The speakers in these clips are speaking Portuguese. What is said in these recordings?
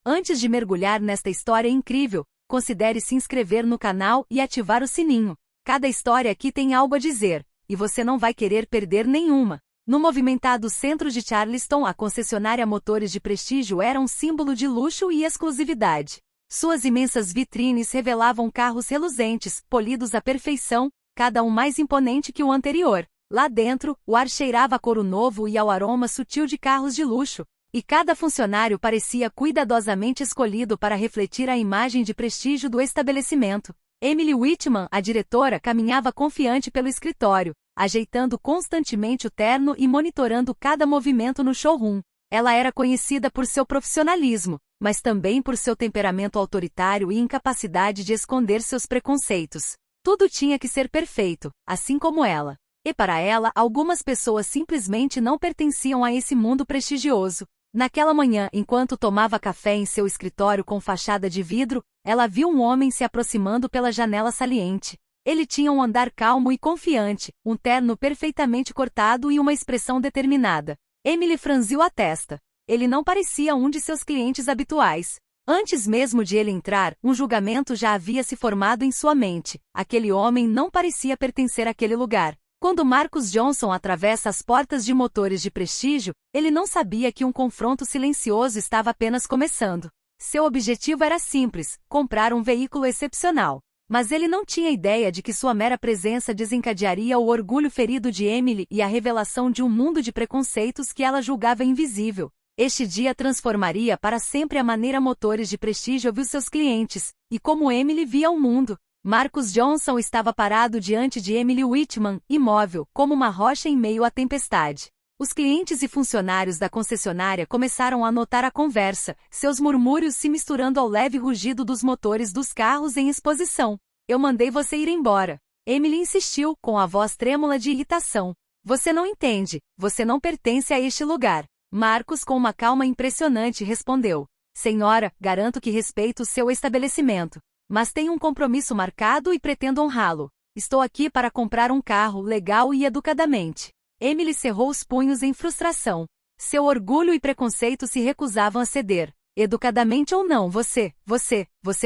Antes de mergulhar nesta história incrível, considere se inscrever no canal e ativar o sininho. Cada história aqui tem algo a dizer, e você não vai querer perder nenhuma. No movimentado centro de Charleston, a concessionária Motores de Prestígio era um símbolo de luxo e exclusividade. Suas imensas vitrines revelavam carros reluzentes, polidos à perfeição, cada um mais imponente que o anterior. Lá dentro, o ar cheirava a couro novo e ao aroma sutil de carros de luxo, e cada funcionário parecia cuidadosamente escolhido para refletir a imagem de prestígio do estabelecimento. Emily Whitman, a diretora, caminhava confiante pelo escritório, ajeitando constantemente o terno e monitorando cada movimento no showroom. Ela era conhecida por seu profissionalismo, mas também por seu temperamento autoritário e incapacidade de esconder seus preconceitos. Tudo tinha que ser perfeito, assim como ela. E para ela, algumas pessoas simplesmente não pertenciam a esse mundo prestigioso. Naquela manhã, enquanto tomava café em seu escritório com fachada de vidro, ela viu um homem se aproximando pela janela saliente. Ele tinha um andar calmo e confiante, um terno perfeitamente cortado e uma expressão determinada. Emily franziu a testa. Ele não parecia um de seus clientes habituais. Antes mesmo de ele entrar, um julgamento já havia se formado em sua mente. Aquele homem não parecia pertencer àquele lugar. Quando Marcus Johnson atravessa as portas de Motores de Prestígio, ele não sabia que um confronto silencioso estava apenas começando. Seu objetivo era simples, comprar um veículo excepcional. Mas ele não tinha ideia de que sua mera presença desencadearia o orgulho ferido de Emily e a revelação de um mundo de preconceitos que ela julgava invisível. Este dia transformaria para sempre a maneira Motores de Prestígio viu seus clientes, e como Emily via o mundo. Marcus Johnson estava parado diante de Emily Whitman, imóvel, como uma rocha em meio à tempestade. Os clientes e funcionários da concessionária começaram a notar a conversa, seus murmúrios se misturando ao leve rugido dos motores dos carros em exposição. Eu mandei você ir embora. Emily insistiu, com a voz trêmula de irritação. Você não entende, você não pertence a este lugar. Marcus, com uma calma impressionante, respondeu. Senhora, garanto que respeito o seu estabelecimento. Mas tenho um compromisso marcado e pretendo honrá-lo. Estou aqui para comprar um carro, legal e educadamente. Emily cerrou os punhos em frustração. Seu orgulho e preconceito se recusavam a ceder. Educadamente ou não, você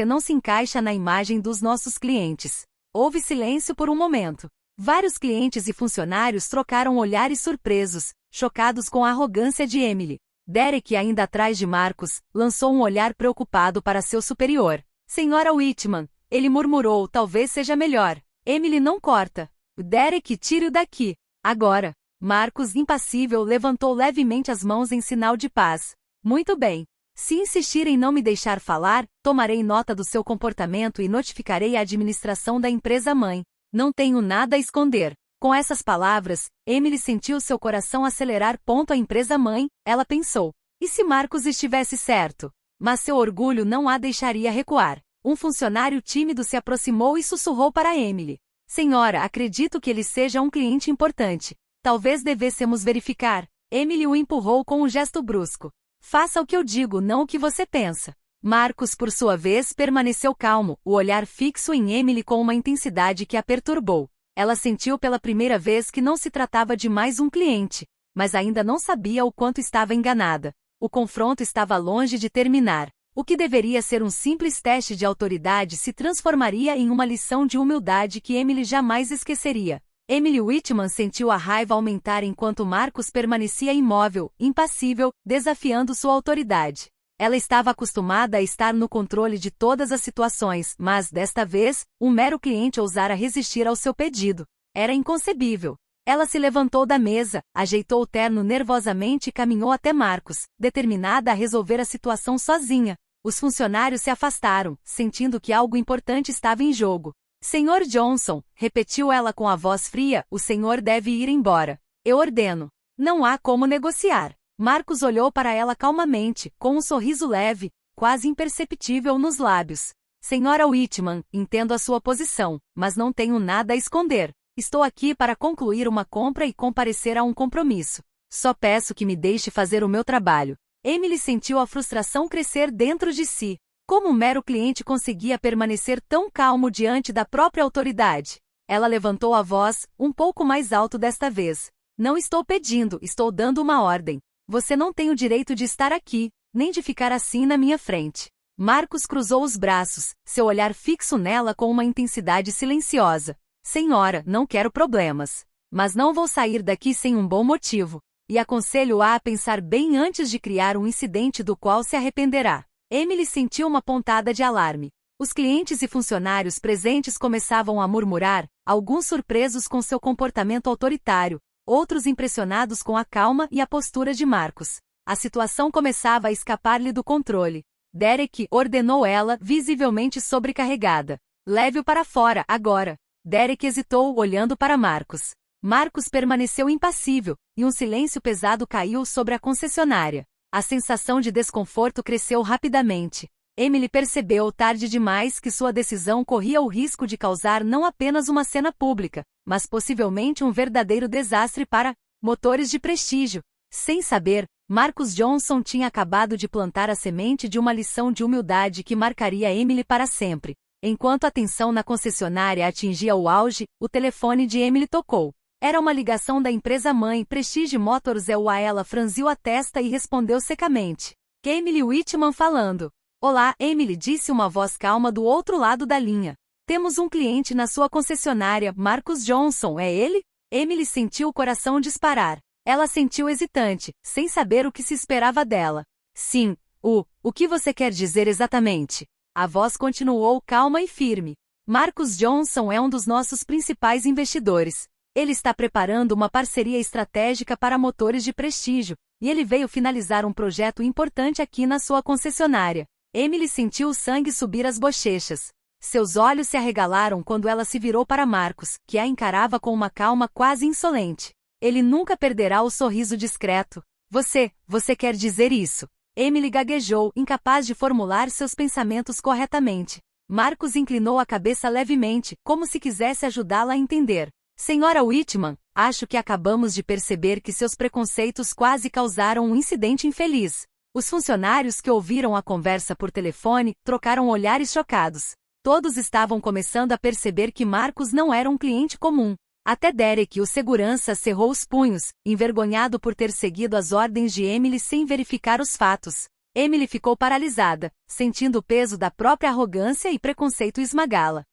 não se encaixa na imagem dos nossos clientes. Houve silêncio por um momento. Vários clientes e funcionários trocaram olhares surpresos, chocados com a arrogância de Emily. Derek, ainda atrás de Marcus, lançou um olhar preocupado para seu superior. Senhora Whitman, ele murmurou, talvez seja melhor. Emily não corta. Derek, tire-o daqui. Agora. Marcus, impassível, levantou levemente as mãos em sinal de paz. Muito bem. Se insistir em não me deixar falar, tomarei nota do seu comportamento e notificarei a administração da empresa-mãe. Não tenho nada a esconder. Com essas palavras, Emily sentiu seu coração acelerar. A empresa-mãe, ela pensou. E se Marcus estivesse certo? Mas seu orgulho não a deixaria recuar. Um funcionário tímido se aproximou e sussurrou para Emily. Senhora, acredito que ele seja um cliente importante. Talvez devêssemos verificar. Emily o empurrou com um gesto brusco. Faça o que eu digo, não o que você pensa. Marcus, por sua vez, permaneceu calmo, o olhar fixo em Emily com uma intensidade que a perturbou. Ela sentiu pela primeira vez que não se tratava de mais um cliente, mas ainda não sabia o quanto estava enganada. O confronto estava longe de terminar. O que deveria ser um simples teste de autoridade se transformaria em uma lição de humildade que Emily jamais esqueceria. Emily Whitman sentiu a raiva aumentar enquanto Marcus permanecia imóvel, impassível, desafiando sua autoridade. Ela estava acostumada a estar no controle de todas as situações, mas, desta vez, um mero cliente ousara resistir ao seu pedido. Era inconcebível. Ela se levantou da mesa, ajeitou o terno nervosamente e caminhou até Marcus, determinada a resolver a situação sozinha. Os funcionários se afastaram, sentindo que algo importante estava em jogo. Senhor Johnson, repetiu ela com a voz fria, o senhor deve ir embora. Eu ordeno. Não há como negociar. Marcus olhou para ela calmamente, com um sorriso leve, quase imperceptível nos lábios. Senhora Whitman, entendo a sua posição, mas não tenho nada a esconder. Estou aqui para concluir uma compra e comparecer a um compromisso. Só peço que me deixe fazer o meu trabalho. Emily sentiu a frustração crescer dentro de si. Como um mero cliente conseguia permanecer tão calmo diante da própria autoridade? Ela levantou a voz, um pouco mais alto desta vez. Não estou pedindo, estou dando uma ordem. Você não tem o direito de estar aqui. nem de ficar assim na minha frente. Marcos cruzou os braços, seu olhar fixo nela com uma intensidade silenciosa. Senhora, não quero problemas. Mas não vou sair daqui sem um bom motivo. E aconselho-a a pensar bem antes de criar um incidente do qual se arrependerá. Emily sentiu uma pontada de alarme. Os clientes e funcionários presentes começavam a murmurar, alguns surpresos com seu comportamento autoritário, outros impressionados com a calma e a postura de Marcos. A situação começava a escapar-lhe do controle. Derek, ordenou ela, visivelmente sobrecarregada. Leve-o para fora, agora. Derek hesitou, olhando para Marcos. Marcos permaneceu impassível, e um silêncio pesado caiu sobre a concessionária. A sensação de desconforto cresceu rapidamente. Emily percebeu tarde demais que sua decisão corria o risco de causar não apenas uma cena pública, mas possivelmente um verdadeiro desastre para motores de prestígio. Sem saber, Marcus Johnson tinha acabado de plantar a semente de uma lição de humildade que marcaria Emily para sempre. Enquanto a tensão na concessionária atingia o auge, o telefone de Emily tocou. Era uma ligação da empresa-mãe Prestige Motors. Ela franziu a testa e respondeu secamente. Emily Whitman falando. Olá, Emily, disse uma voz calma do outro lado da linha. Temos um cliente na sua concessionária, Marcus Johnson, é ele? Emily sentiu o coração disparar. Ela sentiu hesitante, sem saber o que se esperava dela. Sim, o que você quer dizer exatamente? A voz continuou calma e firme. Marcus Johnson é um dos nossos principais investidores. Ele está preparando uma parceria estratégica para motores de prestígio, e ele veio finalizar um projeto importante aqui na sua concessionária. Emily sentiu o sangue subir às bochechas. Seus olhos se arregalaram quando ela se virou para Marcos, que a encarava com uma calma quase insolente. Ele nunca perderá o sorriso discreto. Você quer dizer isso? Emily gaguejou, incapaz de formular seus pensamentos corretamente. Marcos inclinou a cabeça levemente, como se quisesse ajudá-la a entender. Senhora Whitman, acho que acabamos de perceber que seus preconceitos quase causaram um incidente infeliz. Os funcionários que ouviram a conversa por telefone trocaram olhares chocados. Todos estavam começando a perceber que Marcos não era um cliente comum. Até Derek, o segurança, cerrou os punhos, envergonhado por ter seguido as ordens de Emily sem verificar os fatos. Emily ficou paralisada, sentindo o peso da própria arrogância e preconceito esmagá-la.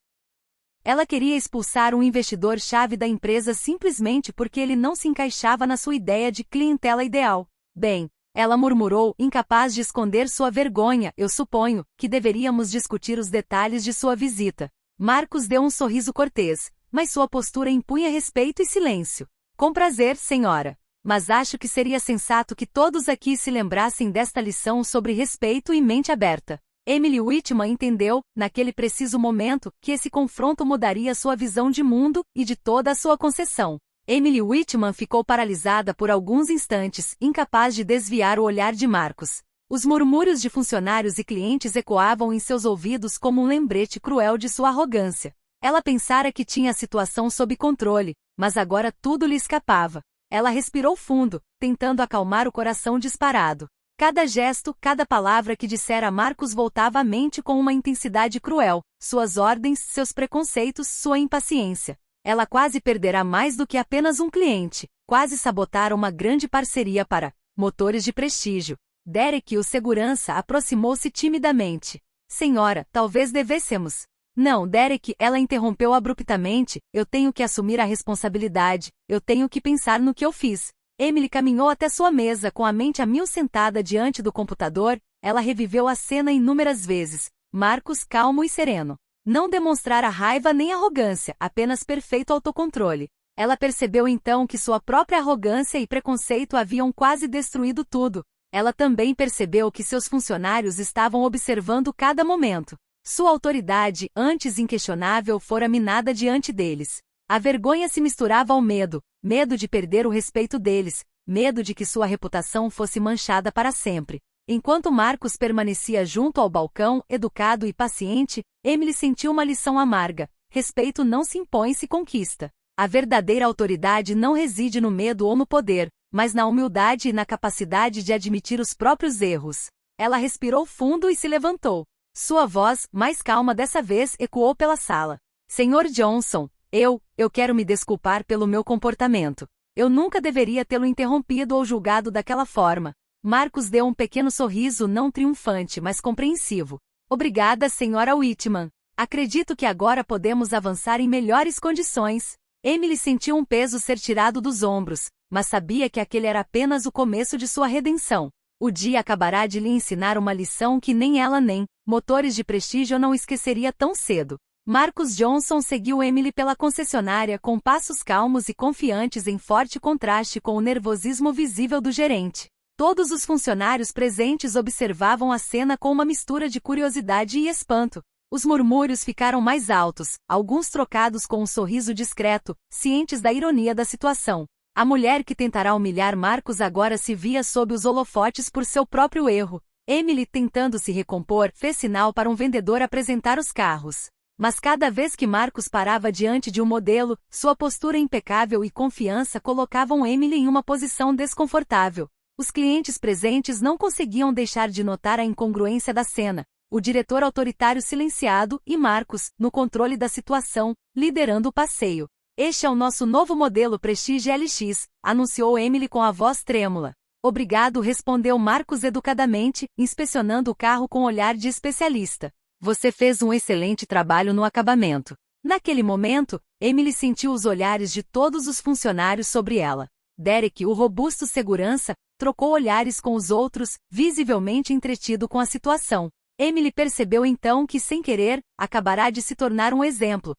Ela queria expulsar um investidor-chave da empresa simplesmente porque ele não se encaixava na sua ideia de clientela ideal. Bem, ela murmurou, incapaz de esconder sua vergonha, eu suponho que deveríamos discutir os detalhes de sua visita. Marcos deu um sorriso cortês, mas sua postura impunha respeito e silêncio. Com prazer, senhora. Mas acho que seria sensato que todos aqui se lembrassem desta lição sobre respeito e mente aberta. Emily Whitman entendeu, naquele preciso momento, que esse confronto mudaria sua visão de mundo e de toda a sua concessão. Emily Whitman ficou paralisada por alguns instantes, incapaz de desviar o olhar de Marcos. Os murmúrios de funcionários e clientes ecoavam em seus ouvidos como um lembrete cruel de sua arrogância. Ela pensara que tinha a situação sob controle, mas agora tudo lhe escapava. Ela respirou fundo, tentando acalmar o coração disparado. Cada gesto, cada palavra que dissera a Marcos voltava à mente com uma intensidade cruel, suas ordens, seus preconceitos, sua impaciência. Ela quase perderá mais do que apenas um cliente, quase sabotara uma grande parceria para motores de prestígio. Derek, o segurança, aproximou-se timidamente. Senhora, talvez devêssemos. Não, Derek, ela interrompeu abruptamente, eu tenho que assumir a responsabilidade, eu tenho que pensar no que eu fiz. Emily caminhou até sua mesa com a mente a mil sentada diante do computador, ela reviveu a cena inúmeras vezes. Marcos calmo e sereno. Não demonstrara raiva nem arrogância, apenas perfeito autocontrole. Ela percebeu então que sua própria arrogância e preconceito haviam quase destruído tudo. Ela também percebeu que seus funcionários estavam observando cada momento. Sua autoridade, antes inquestionável, fora minada diante deles. A vergonha se misturava ao medo, medo de perder o respeito deles, medo de que sua reputação fosse manchada para sempre. Enquanto Marcos permanecia junto ao balcão, educado e paciente, Emily sentiu uma lição amarga. Respeito não se impõe, se conquista. A verdadeira autoridade não reside no medo ou no poder, mas na humildade e na capacidade de admitir os próprios erros. Ela respirou fundo e se levantou. Sua voz, mais calma dessa vez, ecoou pela sala. Senhor Johnson, eu quero me desculpar pelo meu comportamento. Eu nunca deveria tê-lo interrompido ou julgado daquela forma. Marcus deu um pequeno sorriso não triunfante, mas compreensivo. Obrigada, Sra. Whitman. Acredito que agora podemos avançar em melhores condições. Emily sentiu um peso ser tirado dos ombros, mas sabia que aquele era apenas o começo de sua redenção. O dia acabará de lhe ensinar uma lição que nem ela nem Motores de Prestígio não esqueceria tão cedo. Marcus Johnson seguiu Emily pela concessionária com passos calmos e confiantes em forte contraste com o nervosismo visível do gerente. Todos os funcionários presentes observavam a cena com uma mistura de curiosidade e espanto. Os murmúrios ficaram mais altos, alguns trocados com um sorriso discreto, cientes da ironia da situação. A mulher que tentará humilhar Marcus agora se via sob os holofotes por seu próprio erro. Emily, tentando se recompor, fez sinal para um vendedor apresentar os carros. Mas cada vez que Marcus parava diante de um modelo, sua postura impecável e confiança colocavam Emily em uma posição desconfortável. Os clientes presentes não conseguiam deixar de notar a incongruência da cena. O diretor autoritário silenciado e Marcus, no controle da situação, liderando o passeio. Este é o nosso novo modelo Prestige LX, anunciou Emily com a voz trêmula. Obrigado, respondeu Marcus educadamente, inspecionando o carro com olhar de especialista. Você fez um excelente trabalho no acabamento. Naquele momento, Emily sentiu os olhares de todos os funcionários sobre ela. Derek, o robusto segurança, trocou olhares com os outros, visivelmente entretido com a situação. Emily percebeu então que, sem querer, acabará de se tornar um exemplo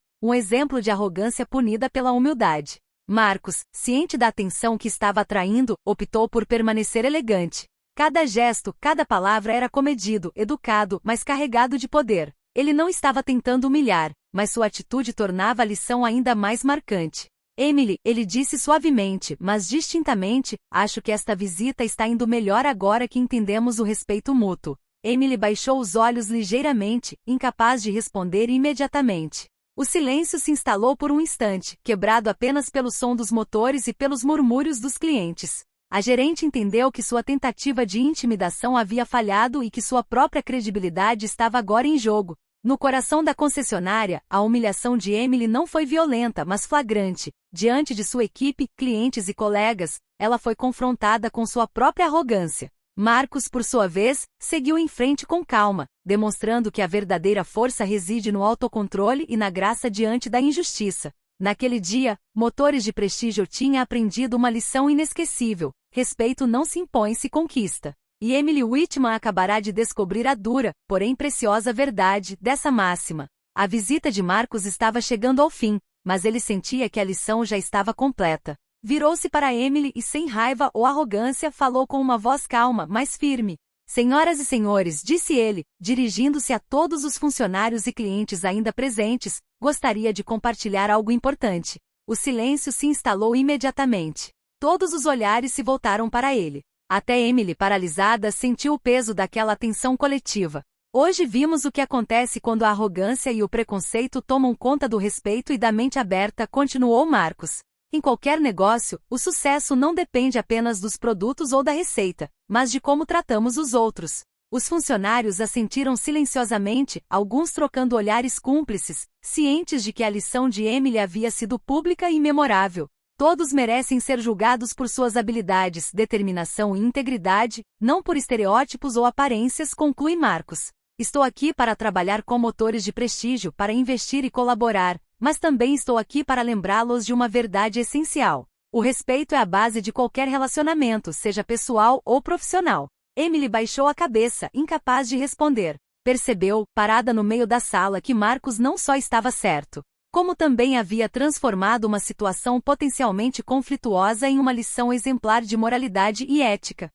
de arrogância punida pela humildade. Marcus, ciente da atenção que estava atraindo, optou por permanecer elegante. Cada gesto, cada palavra era comedido, educado, mas carregado de poder. Ele não estava tentando humilhar, mas sua atitude tornava a lição ainda mais marcante. Emily, ele disse suavemente, mas distintamente, acho que esta visita está indo melhor agora que entendemos o respeito mútuo. Emily baixou os olhos ligeiramente, incapaz de responder imediatamente. O silêncio se instalou por um instante, quebrado apenas pelo som dos motores e pelos murmúrios dos clientes. A gerente entendeu que sua tentativa de intimidação havia falhado e que sua própria credibilidade estava agora em jogo. No coração da concessionária, a humilhação de Emily não foi violenta, mas flagrante. Diante de sua equipe, clientes e colegas, ela foi confrontada com sua própria arrogância. Marcus, por sua vez, seguiu em frente com calma, demonstrando que a verdadeira força reside no autocontrole e na graça diante da injustiça. Naquele dia, Motores de Prestígio tinha aprendido uma lição inesquecível: respeito não se impõe, se conquista. E Emily Whitman acabará de descobrir a dura, porém preciosa verdade dessa máxima. A visita de Marcus estava chegando ao fim, mas ele sentia que a lição já estava completa. Virou-se para Emily e, sem raiva ou arrogância, falou com uma voz calma, mas firme. Senhoras e senhores, disse ele, dirigindo-se a todos os funcionários e clientes ainda presentes, gostaria de compartilhar algo importante. O silêncio se instalou imediatamente. Todos os olhares se voltaram para ele. Até Emily, paralisada, sentiu o peso daquela atenção coletiva. Hoje vimos o que acontece quando a arrogância e o preconceito tomam conta do respeito e da mente aberta, continuou Marcus. Em qualquer negócio, o sucesso não depende apenas dos produtos ou da receita, mas de como tratamos os outros. Os funcionários assentiram silenciosamente, alguns trocando olhares cúmplices, cientes de que a lição de Emily havia sido pública e memorável. Todos merecem ser julgados por suas habilidades, determinação e integridade, não por estereótipos ou aparências, conclui Marcus. Estou aqui para trabalhar com Motores de Prestígio, para investir e colaborar, mas também estou aqui para lembrá-los de uma verdade essencial. O respeito é a base de qualquer relacionamento, seja pessoal ou profissional. Emily baixou a cabeça, incapaz de responder. Percebeu, parada no meio da sala, que Marcus não só estava certo, como também havia transformado uma situação potencialmente conflituosa em uma lição exemplar de moralidade e ética.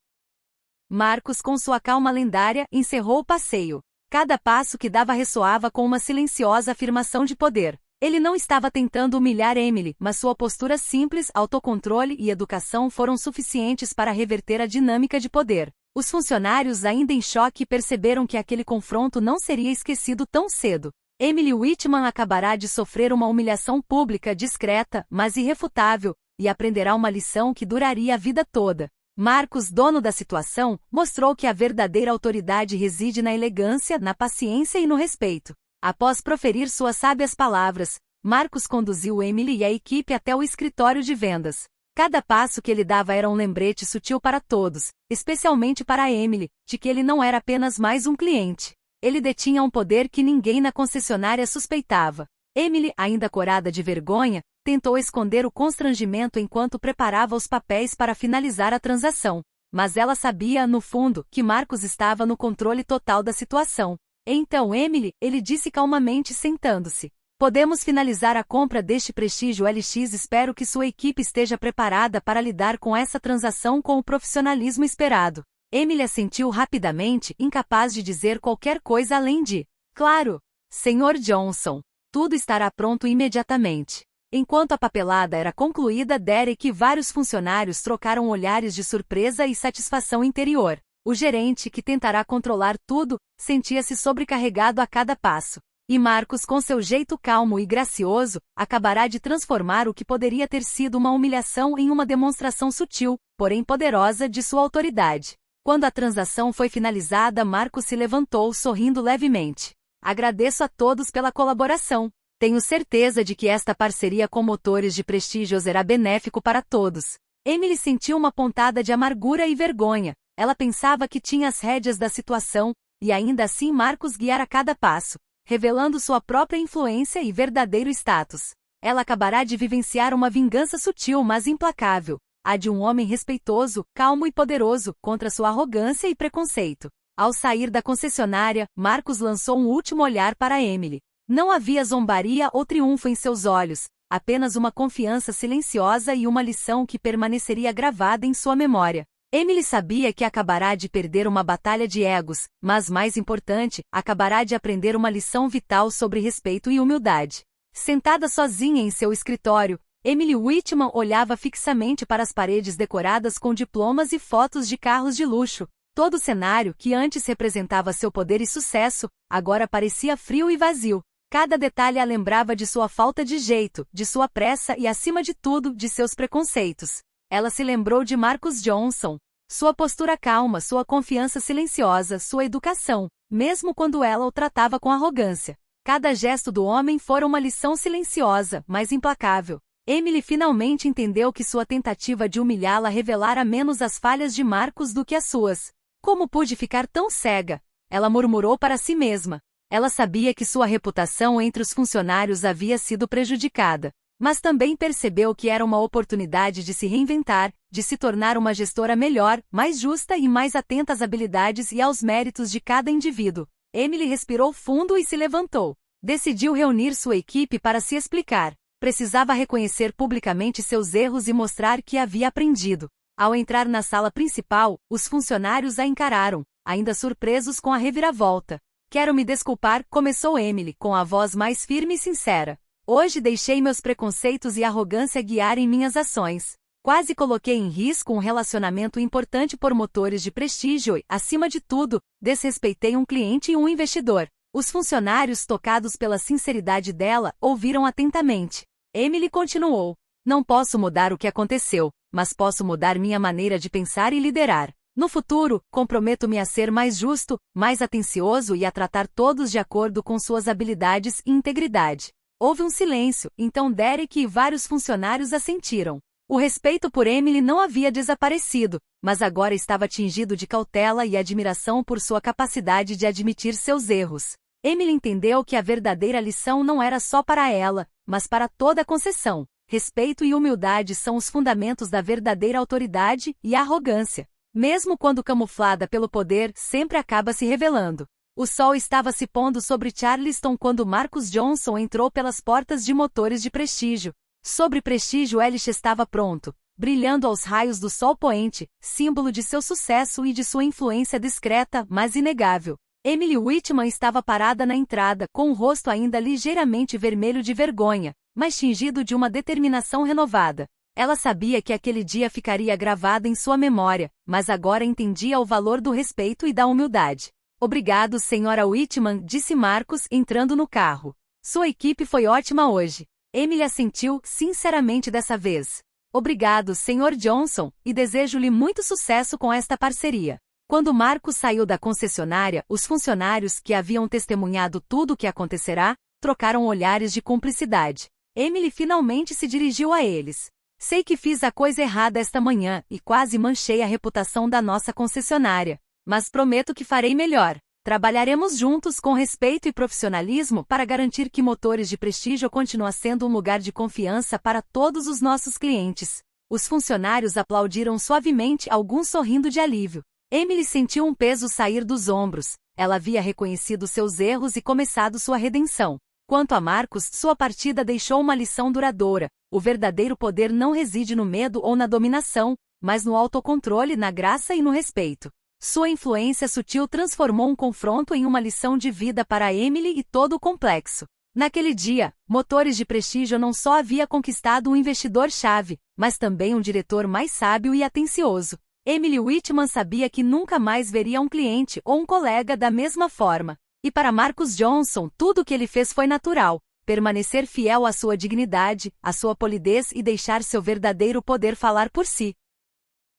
Marcus, com sua calma lendária, encerrou o passeio. Cada passo que dava ressoava com uma silenciosa afirmação de poder. Ele não estava tentando humilhar Emily, mas sua postura simples, autocontrole e educação foram suficientes para reverter a dinâmica de poder. Os funcionários, ainda em choque, perceberam que aquele confronto não seria esquecido tão cedo. Emily Whitman acabará de sofrer uma humilhação pública discreta, mas irrefutável, e aprenderá uma lição que duraria a vida toda. Marcus, dono da situação, mostrou que a verdadeira autoridade reside na elegância, na paciência e no respeito. Após proferir suas sábias palavras, Marcus conduziu Emily e a equipe até o escritório de vendas. Cada passo que ele dava era um lembrete sutil para todos, especialmente para Emily, de que ele não era apenas mais um cliente. Ele detinha um poder que ninguém na concessionária suspeitava. Emily, ainda corada de vergonha, tentou esconder o constrangimento enquanto preparava os papéis para finalizar a transação. Mas ela sabia, no fundo, que Marcos estava no controle total da situação. Então Emily, ele disse calmamente sentando-se. Podemos finalizar a compra deste Prestígio LX. Espero que sua equipe esteja preparada para lidar com essa transação com o profissionalismo esperado. Emily assentiu rapidamente, incapaz de dizer qualquer coisa além de: claro, Sr. Johnson. Tudo estará pronto imediatamente. Enquanto a papelada era concluída, Derek e vários funcionários trocaram olhares de surpresa e satisfação interior. O gerente, que tentará controlar tudo, sentia-se sobrecarregado a cada passo. E Marcos, com seu jeito calmo e gracioso, acabará de transformar o que poderia ter sido uma humilhação em uma demonstração sutil, porém poderosa, de sua autoridade. Quando a transação foi finalizada, Marcos se levantou sorrindo levemente. Agradeço a todos pela colaboração. Tenho certeza de que esta parceria com motores de prestígio será benéfico para todos. Emily sentiu uma pontada de amargura e vergonha. Ela pensava que tinha as rédeas da situação, e ainda assim Marcos guiara cada passo, revelando sua própria influência e verdadeiro status. Ela acabará de vivenciar uma vingança sutil mas implacável, a de um homem respeitoso, calmo e poderoso, contra sua arrogância e preconceito. Ao sair da concessionária, Marcos lançou um último olhar para Emily. Não havia zombaria ou triunfo em seus olhos, apenas uma confiança silenciosa e uma lição que permaneceria gravada em sua memória. Emily sabia que acabará de perder uma batalha de egos, mas mais importante, acabará de aprender uma lição vital sobre respeito e humildade. Sentada sozinha em seu escritório, Emily Whitman olhava fixamente para as paredes decoradas com diplomas e fotos de carros de luxo. Todo o cenário, que antes representava seu poder e sucesso, agora parecia frio e vazio. Cada detalhe a lembrava de sua falta de jeito, de sua pressa e, acima de tudo, de seus preconceitos. Ela se lembrou de Marcos Johnson. Sua postura calma, sua confiança silenciosa, sua educação, mesmo quando ela o tratava com arrogância. Cada gesto do homem fora uma lição silenciosa, mas implacável. Emily finalmente entendeu que sua tentativa de humilhá-la revelara menos as falhas de Marcos do que as suas. Como pude ficar tão cega? Ela murmurou para si mesma. Ela sabia que sua reputação entre os funcionários havia sido prejudicada. Mas também percebeu que era uma oportunidade de se reinventar, de se tornar uma gestora melhor, mais justa e mais atenta às habilidades e aos méritos de cada indivíduo. Emily respirou fundo e se levantou. Decidiu reunir sua equipe para se explicar. Precisava reconhecer publicamente seus erros e mostrar que havia aprendido. Ao entrar na sala principal, os funcionários a encararam, ainda surpresos com a reviravolta. Quero me desculpar, começou Emily, com a voz mais firme e sincera. Hoje deixei meus preconceitos e arrogância guiarem minhas ações. Quase coloquei em risco um relacionamento importante por motores de prestígio e, acima de tudo, desrespeitei um cliente e um investidor. Os funcionários, tocados pela sinceridade dela, ouviram atentamente. Emily continuou. Não posso mudar o que aconteceu, mas posso mudar minha maneira de pensar e liderar. No futuro, comprometo-me a ser mais justo, mais atencioso e a tratar todos de acordo com suas habilidades e integridade. Houve um silêncio, então Derek e vários funcionários assentiram. O respeito por Emily não havia desaparecido, mas agora estava tingido de cautela e admiração por sua capacidade de admitir seus erros. Emily entendeu que a verdadeira lição não era só para ela, mas para toda a concessão. Respeito e humildade são os fundamentos da verdadeira autoridade e a arrogância, mesmo quando camuflada pelo poder, sempre acaba se revelando. O sol estava se pondo sobre Charleston quando Marcos Johnson entrou pelas portas de motores de prestígio. Sobre prestígio LX estava pronto, brilhando aos raios do sol poente, símbolo de seu sucesso e de sua influência discreta, mas inegável. Emily Whitman estava parada na entrada, com o rosto ainda ligeiramente vermelho de vergonha, mas tingido de uma determinação renovada. Ela sabia que aquele dia ficaria gravado em sua memória, mas agora entendia o valor do respeito e da humildade. Obrigado, Sra. Whitman, disse Marcos, entrando no carro. Sua equipe foi ótima hoje. Emily assentiu, sinceramente dessa vez. Obrigado, Sr. Johnson, e desejo-lhe muito sucesso com esta parceria. Quando Marcos saiu da concessionária, os funcionários que haviam testemunhado tudo o que acontecerá, trocaram olhares de cumplicidade. Emily finalmente se dirigiu a eles. Sei que fiz a coisa errada esta manhã e quase manchei a reputação da nossa concessionária. Mas prometo que farei melhor. Trabalharemos juntos com respeito e profissionalismo para garantir que Motores de Prestígio continua sendo um lugar de confiança para todos os nossos clientes. Os funcionários aplaudiram suavemente, alguns sorrindo de alívio. Emily sentiu um peso sair dos ombros. Ela havia reconhecido seus erros e começado sua redenção. Quanto a Marcos, sua partida deixou uma lição duradoura. O verdadeiro poder não reside no medo ou na dominação, mas no autocontrole, na graça e no respeito. Sua influência sutil transformou um confronto em uma lição de vida para Emily e todo o complexo. Naquele dia, Motores de Prestígio não só havia conquistado um investidor-chave, mas também um diretor mais sábio e atencioso. Emily Whitman sabia que nunca mais veria um cliente ou um colega da mesma forma. E para Marcus Johnson, tudo o que ele fez foi natural. Permanecer fiel à sua dignidade, à sua polidez e deixar seu verdadeiro poder falar por si.